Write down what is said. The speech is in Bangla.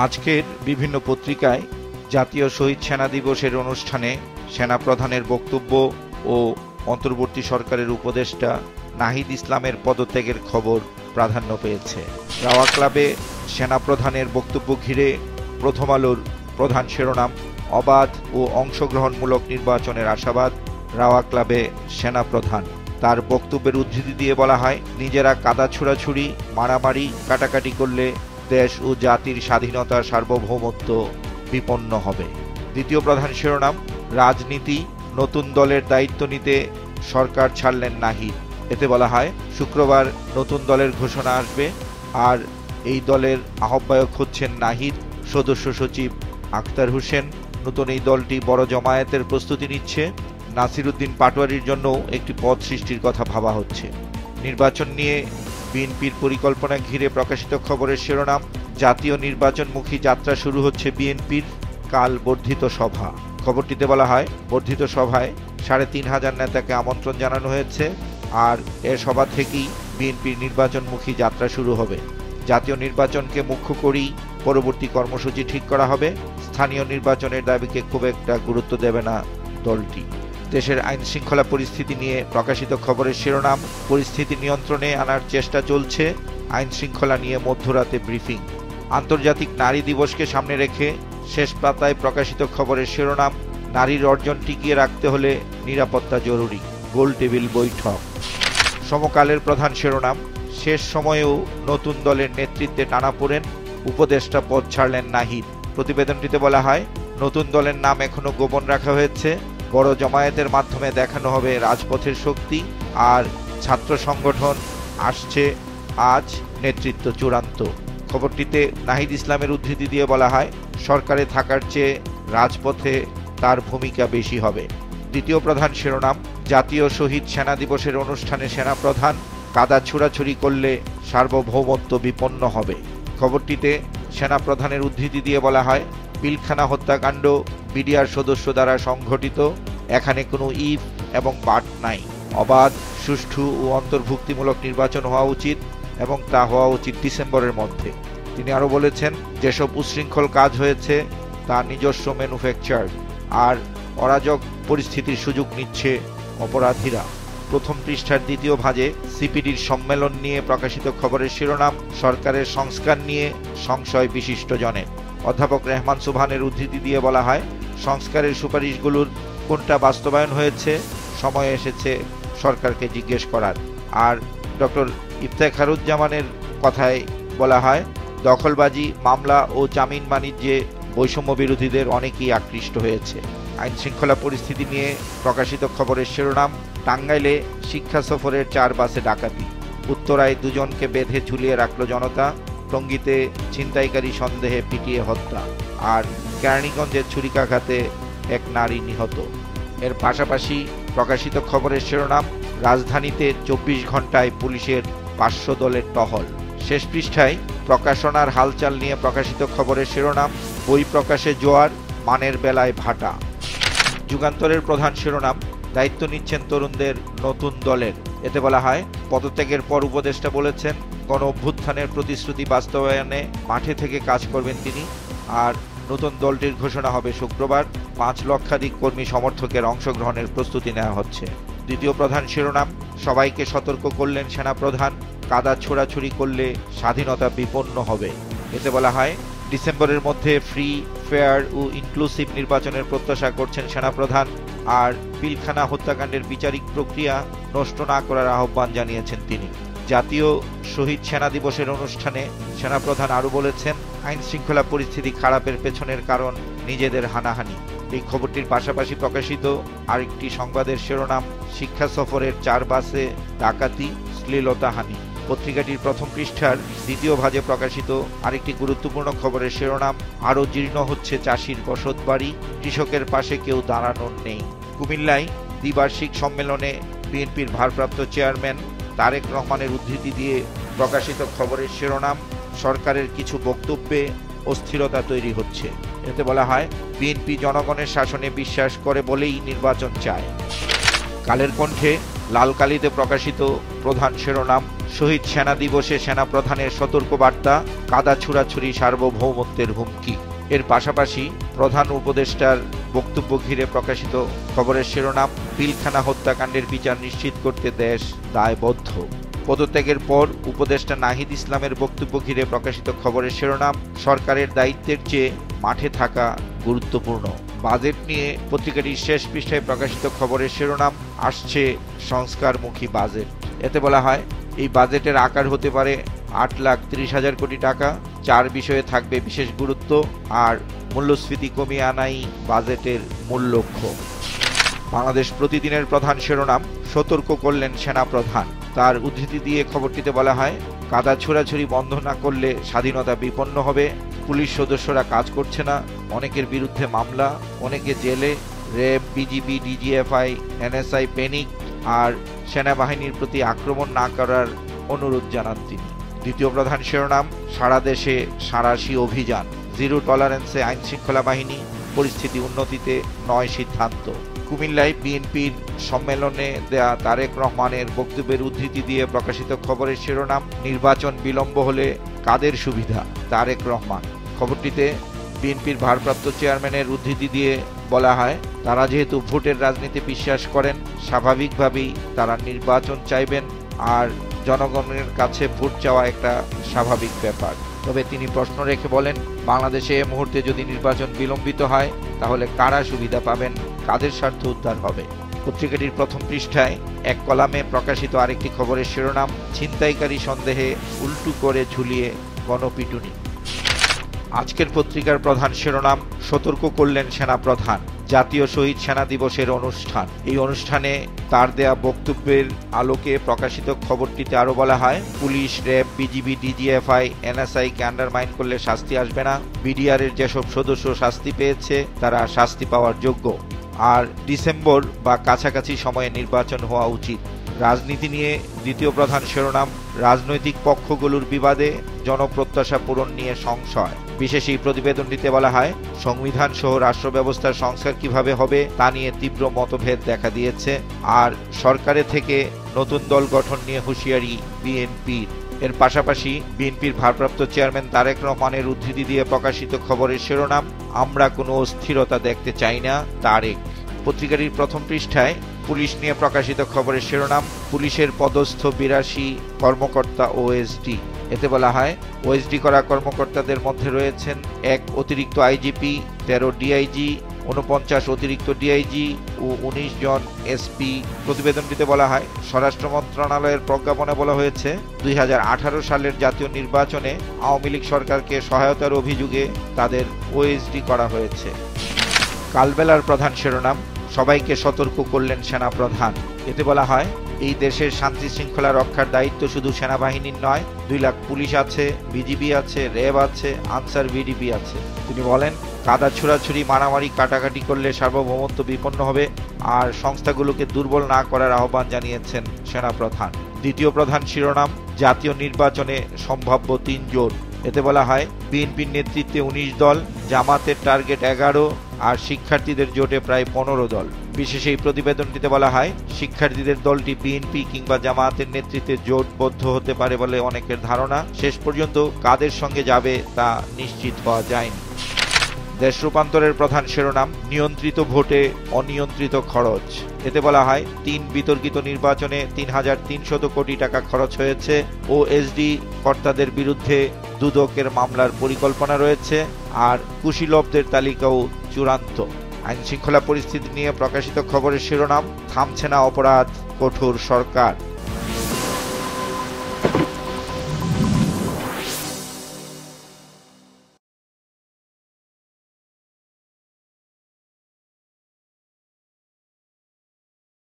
আজকের বিভিন্ন পত্রিকায় জাতীয় শহীদ সেনা দিবসের অনুষ্ঠানে সেনাপ্রধানের বক্তব্য ও অন্তর্বর্তী সরকারের উপদেষ্টা নাহিদ ইসলামের পদত্যাগের খবর প্রাধান্য পেয়েছে। রাওয়া ক্লাবে সেনাপ্রধানের বক্তব্য ঘিরে প্রথম আলোর প্রধান শিরোনাম, অবাধ ও অংশগ্রহণমূলক নির্বাচনের আশাবাদ রাওয়া ক্লাবে সেনাপ্রধান। তার বক্তব্যের উদ্ধৃতি দিয়ে বলা হয়, নিজেরা কাদা ছোড়াছুড়ি, মারামারি, কাটাকাটি করলে দেশ ও জাতির স্বাধীনতা সার্বভৌমত্ব বিপন্ন হবে। দ্বিতীয় প্রধান শিরোনাম, রাজনীতি, নতুন দলের দায়িত্ব নিতে সরকার ছাড়লেন নাহিদ। এতে বলা হয়, শুক্রবার নতুন দলের ঘোষণা আসবে, আর এই দলের আহ্বায়ক হচ্ছেন নাহিদ, সদস্য সচিব আখতার হোসেন। নতুন এই দলটি বড় জমায়েতের প্রস্তুতি নিচ্ছে। নাসির উদ্দিন পাটোয়ারির জন্য একটি পদ সৃষ্টির কথা ভাবা হচ্ছে। নির্বাচন নিয়ে বিএনপির পরিকল্পনা ঘিরে প্রকাশিত খবরের শিরোনাম, জাতীয় নির্বাচনমুখী যাত্রা শুরু হচ্ছে বিএনপির, কাল বর্ধিত সভা। খবরটিতে বলা হয়, বর্ধিত সভায় ৩,৫০০ নেতাকে আমন্ত্রণ জানানো হয়েছে, আর এ সভা থেকেই বিএনপির নির্বাচনমুখী যাত্রা শুরু হবে। জাতীয় নির্বাচনকে মুখ্য করেই পরবর্তী কর্মসূচি ঠিক করা হবে। স্থানীয় নির্বাচনের দাবিকে খুব একটা গুরুত্ব দেবে না দলটি। দেশের আইন শৃঙ্খলা পরিস্থিতি নিয়ে প্রকাশিত খবরের শিরোনাম, পরিস্থিতি নিয়ন্ত্রণে আনার চেষ্টা চলছে, আইন শৃঙ্খলা নিয়ে মধ্যরাতে ব্রিফিং। আন্তর্জাতিক নারী দিবসকে সামনে রেখে শেষ পাতায় প্রকাশিত খবরের শিরোনাম, নারীর অর্জন টিকিয়ে রাখতে হলে নিরাপত্তা জরুরি, গোল টেবিল বৈঠক। সমকালের প্রধান শিরোনাম, শেষ সময়েও নতুন দলের নেতৃত্বে টানাপোড়েন, উপদেষ্টা পদ ছাড়লেন নাহিদ। প্রতিবেদনটিতে বলা হয়, নতুন দলের নাম এখনো গোপন রাখা হয়েছে। বড় জমায়েতের মাধ্যমে দেখানো হবে রাজপথের শক্তি, আর ছাত্র সংগঠন আসছে আজ, নেতৃত্ব চূড়ান্ত। খবরটিতে নাহিদ ইসলামের উদ্ধৃতি দিয়ে বলা হয়, সরকারে থাকার চেয়ে রাজপথে তার ভূমিকা বেশি হবে। দ্বিতীয় প্রধান শিরোনাম, জাতীয় শহীদ সেনা দিবসের অনুষ্ঠানে সেনাপ্রধান, কাদা ছোড়াছুড়ি করলে সার্বভৌমত্ব বিপন্ন হবে। খবরটিতে সেনাপ্রধানের উদ্ধৃতি দিয়ে বলা হয়, পিলখানা হত্যাকাণ্ড বিডিআর সদস্য দ্বারা সংঘটিত, এখানে কোনো ইফ এবং বাট নাই। অবাধ, সুষ্ঠু ও অন্তর্ভুক্তিমূলক নির্বাচন হওয়া উচিত, এবং তা হওয়া উচিত ডিসেম্বরের মধ্যে। তিনি আরও বলেছেন, যেসব উচ্ছৃঙ্খল কাজ হয়েছে তা নিজস্ব ম্যানুফ্যাকচার, আর অরাজক পরিস্থিতির সুযোগ নিচ্ছে অপরাধীরা। প্রথম পৃষ্ঠার দ্বিতীয় ভাজে সিপিডির সম্মেলন নিয়ে প্রকাশিত খবরের শিরোনাম, সরকারের সংস্কার নিয়ে সংশয় বিশিষ্ট জনের। অধ্যাপক রেহমান সুবহানের উদ্ধৃতি দিয়ে বলা হয়, সংস্কারের সুপারিশগুলোর কোনটা বাস্তবায়ন হয়েছে, সময় এসেছে সরকারকে জিজ্ঞেস করার। আর ডক্টর ইফতেখারুজ্জামানের কথায় বলা হয়, দখলবাজি, মামলা ও জামিন বাণিজ্যে বৈষম্য বিরোধীদের অনেকেই আকৃষ্ট হয়েছে। আইন শৃঙ্খলা পরিস্থিতি নিয়ে প্রকাশিত খবরের শিরোনাম, টাঙ্গাইলে শিক্ষা সফরের 4 বাসে ডাকাতি, উত্তরায় 2 জনকে বেঁধে ঝুলিয়ে রাখল জনতা, টঙ্গীতে ছিনতাইকারী সন্দেহে পিটিয়ে হত্যা, আর কেরানীগঞ্জের ছুরিকাঘাতে এক নারী নিহত। এর পাশাপাশি প্রকাশিত খবরের শিরোনাম, রাজধানীতে 24 ঘন্টায় পুলিশের 500 দলের টহল। শেষ পৃষ্ঠায় প্রকাশনার হালচাল নিয়ে প্রকাশিত খবরের শিরোনাম, বই প্রকাশে জোয়ার, মানের বেলায় ভাটা। যুগান্তরের প্রধান শিরোনাম, দায়িত্ব নিচ্ছেন তরুণদের নতুন দলের। এতে বলা হয়, পদত্যাগের পর উপদেষ্টা বলেছেন, গণ অভ্যুত্থানের প্রতিশ্রুতি বাস্তবায়নে মাঠে থেকে কাজ করবেন তিনি, আর নতুন দলটির ঘোষণা হবে শুক্রবার। 5 লক্ষাধিক কর্মী সমর্থকের অংশগ্রহণের প্রস্তুতি নেওয়া হচ্ছে। দ্বিতীয় প্রধান শিরোনাম, সবাইকে সতর্ক করলেন সেনাপ্রধান, কাদা ছোড়াছুড়ি করলে স্বাধীনতা বিপন্ন হবে। এতে বলা হয়, ডিসেম্বরের মধ্যে ফ্রি, ফেয়ার ও ইনক্লুসিভ নির্বাচনের প্রত্যাশা করছেন সেনাপ্রধান, আর পিলখানা হত্যাকাণ্ডের বিচারিক প্রক্রিয়া নষ্ট না করার আহ্বান জানিয়েছেন তিনি। জাতীয় শহীদ সেনা দিবসের অনুষ্ঠানে সেনাপ্রধান আরও বলেছেন, আইন শৃঙ্খলা পরিস্থিতি খারাপের পেছনের কারণ নিজেদের হানাহানি। এই খবরটির পাশাপাশি প্রকাশিত আরেকটি সংবাদের শিরোনাম, শিক্ষা সফরের 4 বাসে ডাকাতি, শ্লীলতাহানি। পত্রিকাটির প্রথম পৃষ্ঠার দ্বিতীয় ভাজে প্রকাশিত আরেকটি গুরুত্বপূর্ণ খবরের শিরোনাম, আরও জীর্ণ হচ্ছে চাষির বসত বাড়ি, কৃষকের পাশে কেউ দাঁড়ানোর নেই। কুমিল্লায় দ্বিবার্ষিক সম্মেলনে বিএনপির ভারপ্রাপ্ত চেয়ারম্যান তারেক রহমানের উদ্ধৃতি দিয়ে প্রকাশিত খবরের শিরোনাম, সরকারের কিছু বক্তব্যে অস্থিরতা তৈরি হচ্ছে। এতে বলা হয়, বিএনপি জনগণের শাসনে বিশ্বাস করে বলেই নির্বাচন চায়। কালের কণ্ঠে লাল কালিতে প্রকাশিত প্রধান শিরোনাম, শহীদ সেনা দিবসে সেনাপ্রধানের সতর্কবার্তা, কাদা ছুড়াছুড়ি সার্বভৌমত্বের হুমকি। এর পাশাপাশি প্রধান উপদেষ্টার বক্তব্য ঘিরে প্রকাশিত খবরের শিরোনাম, পিলখানা হত্যাকাণ্ডের বিচার নিশ্চিত করতে দেশ দায়বদ্ধ। পদত্যাগের পর উপদেষ্টা নাহিদ ইসলামের বক্তব্য ঘিরে প্রকাশিত খবরের শিরোনাম, সরকারের দায়িত্বের চেয়ে মাঠে থাকা গুরুত্বপূর্ণ। বাজেট নিয়ে পত্রিকাটির শেষ পৃষ্ঠায় প্রকাশিত খবরের শিরোনাম, আসছে সংস্কারমুখী বাজেট। এতে বলা হয়, এই বাজেটের আকার হতে পারে 8,30,000 কোটি টাকা। 4 বিষয়ে থাকবে বিশেষ গুরুত্ব, আর মূল্যস্ফীতি কমিয়ে আনাই বাজেটের মূল লক্ষ্য। বাংলাদেশ প্রতিদিনের প্রধান শিরোনাম, সতর্ক করলেন সেনাপ্রধান। তার উদ্ধৃতি দিয়ে খবরটিতে বলা হয়, কাদা ছোড়াছুড়ি বন্ধ না করলে স্বাধীনতা বিপন্ন হবে। পুলিশ সদস্যরা কাজ করছে না, অনেকের বিরুদ্ধে মামলা, অনেকে জেলে। RAB, BGB, DGFI, NSI panic, আর সেনাবাহিনীর প্রতি আক্রমণ না করার অনুরোধ জানান তিনি। দ্বিতীয় প্রধান শিরোনাম, সারা দেশে সাঁড়াশি অভিযান, জিরো টলারেন্সে আইন শৃঙ্খলা বাহিনী, পরিস্থিতি উন্নতিতে নয় সিদ্ধান্ত। কুমিল্লায় বিএনপির সম্মেলনে দেয়া তারেক রহমানের বক্তব্যের উদ্ধৃতি দিয়ে প্রকাশিত খবরের শিরোনাম, নির্বাচন বিলম্ব হলে কাদের সুবিধা, তারেক রহমান। খবরটিতে বিএনপির ভারপ্রাপ্ত চেয়ারম্যানের উদ্ধৃতি দিয়ে বলা হয়, তারা যেহেতু ভোটের রাজনীতি বিশ্বাস করেন, স্বাভাবিকভাবেই তারা নির্বাচন চাইবেন, আর জনগণের কাছে ভোট চাওয়া একটা স্বাভাবিক ব্যাপার। তবে তিনি প্রশ্ন রেখে বলেন, বাংলাদেশে এই মুহূর্তে যদি নির্বাচন বিলম্বিত হয় তাহলে কারা সুবিধা পাবেন, কাদের স্বার্থ উদ্ধার হবে। পত্রিকাটির প্রথম পৃষ্ঠায় এক কলামে প্রকাশিত আরেকটি খবরের শিরোনাম, ছিনতাইকারী সন্দেহে উল্টু করে ঝুলিয়ে গণপিটুনি। আজকের পত্রিকার প্রধান শিরোনাম, সতর্ক করলেন সেনাপ্রধান, জাতীয় শহীদ সেনা দিবসের অনুষ্ঠান। এই অনুষ্ঠানে তার দেয়া বক্তব্যের আলোকে প্রকাশিত খবরটিতে আরো বলা হয়, police, RAB, BGB, DGFI, NSI কে আন্ডারমাইন করলে শাস্তি আসবে না। বিডিআর এর যেসব সদস্য শাস্তি পেয়েছে তারা শাস্তি পাওয়ার যোগ্য, আর ডিসেম্বর বা কাছাকাছি সময়ে নির্বাচন হওয়া উচিত। রাজনীতি নিয়ে দ্বিতীয় প্রধান শিরোনাম, রাজনৈতিক পক্ষগুলোর বিবাদে জনপ্রত্যাশা পূরণ নিয়ে সংশয়। বিশেষ এই প্রতিবেদনটিতে বলা হয়, সংবিধান সহ রাষ্ট্র ব্যবস্থার সংস্কার কিভাবে হবে তা নিয়ে তীব্র মতভেদ দেখা দিয়েছে, আর সরকারে থেকে নতুন দল গঠন নিয়ে হুঁশিয়ারি বিএনপির। এর পাশাপাশি বিএনপির ভারপ্রাপ্ত চেয়ারম্যান তারেক রহমানের উদ্ধৃতি দিয়ে প্রকাশিত খবরের শিরোনাম, আমরা কোনো অস্থিরতা দেখতে চাই না, তারেক। পত্রিকাটির প্রথম পৃষ্ঠায় পুলিশ নিয়ে প্রকাশিত খবরের শিরোনাম, পুলিশের পদস্থ 82 কর্মকর্তা ওএসডি। এতে বলা হয়, ওএসডি করা কর্মকর্তাদের মধ্যে রয়েছেন 1 অতিরিক্ত আইজিপি, 13 ডিআইজি, 49 অতিরিক্ত ডিআইজি ও 19 জন এসপি। প্রতিবেদনটিতে বলা হয়, স্বরাষ্ট্র মন্ত্রণালয়ের প্রজ্ঞাপনে বলা হয়েছে, 2018 সালের জাতীয় নির্বাচনে আওয়ামী লীগ সরকারকে সহায়তার অভিযোগে তাদের ওএসডি করা হয়েছে। কালবেলার প্রধান শিরোনাম, সবাইকে সতর্ক করলেন সেনাপ্রধান। এতে বলা হয়, এই দেশের শান্তি শৃঙ্খলা রক্ষার দায়িত্ব শুধু সেনাবাহিনীর নয়, 2 লাখ পুলিশ আছে, বিজিবি আছে, র্যাব আছে, আনসার ভিডিপি আছে। তিনি বলেন, কাদা ছোড়াছুড়ি, মারামারি, কাটাকাটি করলে সার্বভৌমত্ব বিপন্ন হবে, আর সংস্থাগুলোকে দুর্বল না করার আহ্বান জানিয়েছেন সেনাপ্রধান। দ্বিতীয় প্রধান শিরোনাম, জাতীয় নির্বাচনে সম্ভাব্য 3 জোট। এতে বলা হয়, বিএনপির নেতৃত্বে 19 দল, জামাতের টার্গেট 11, আর শিক্ষার্থীদের জোটে প্রায় 15 দল। বিশেষ এই প্রতিবেদনটিতে বলা হয়, শিক্ষার্থীদের দলটি বিএনপি কিংবা জামায়াতের নেতৃত্বে জোটবদ্ধ হতে পারে বলে অনেকের ধারণা। শেষ পর্যন্ত কাদের সঙ্গে যাবে তা নিশ্চিত হওয়া যায়নি। দেশ রূপান্তরের প্রধান শিরোনাম, নিয়ন্ত্রিত ভোটে অনিয়ন্ত্রিত খরচ। এতে বলা হয়, 3 বিতর্কিত নির্বাচনে 3,300 কোটি টাকা খরচ হয়েছে। ওএসডি কর্তাদের বিরুদ্ধে দুদকের মামলার পরিকল্পনা রয়েছে, আর কুশীলবদের তালিকাও চূড়ান্ত। আইন শৃঙ্খলা পরিস্থিতি নিয়ে প্রকাশিত খবরের শিরোনাম, থামছে না অপরাধ, কঠোর সরকার।